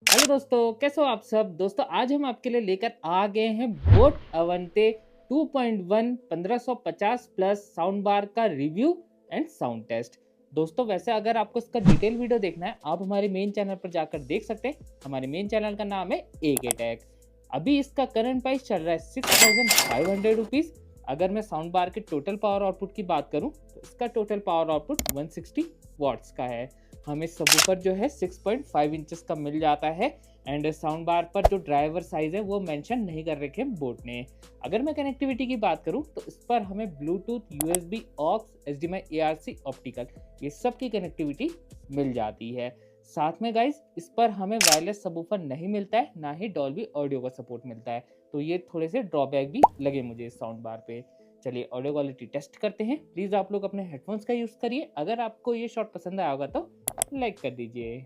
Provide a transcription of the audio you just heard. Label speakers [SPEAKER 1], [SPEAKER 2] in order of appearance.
[SPEAKER 1] Hello दोस्तों, कैसे हो आप सब। दोस्तों आज हम आपके लिए लेकर आ गए हैं बोट अवंते 2.1 1550 प्लस साउंड बार का रिव्यू एंड साउंड टेस्ट। दोस्तों वैसे अगर आपको इसका डिटेल वीडियो देखना है आप हमारे मेन चैनल पर जाकर देख सकते हैं। हमारे मेन चैनल का नाम है AK टेक। अभी इसका करंट प्राइस चल रहा है 6500 रुपीज़। अगर मैं साउंड बार के टोटल पावर आउटपुट की बात करूं तो इसका टोटल पावर आउटपुट 160 वॉट्स का है। हमें सबवूफर जो है 6.5 इंचेस का मिल जाता है एंड साउंड बार पर जो ड्राइवर साइज है वो मेंशन नहीं कर रखे बोट ने। अगर मैं कनेक्टिविटी की बात करूं तो इस पर हमें Bluetooth, USB, aux, HDMI, ARC, optical ये सब की कनेक्टिविटी मिल जाती है। साथ में गाइस इस पर हमें वायरलेस सबवूफर नहीं मिलता है, ना ही डॉल्बी ऑडियो का सपोर्ट मिलता है, तो ये थोड़े से ड्रॉबैक भी लगे मुझे इस साउंड बार पे। चलिए ऑडियो क्वालिटी टेस्ट करते हैं। प्लीज़ आप लोग अपने हेडफोन्स का यूज़ करिए। अगर आपको ये शॉट पसंद आया होगा तो लाइक कर दीजिए।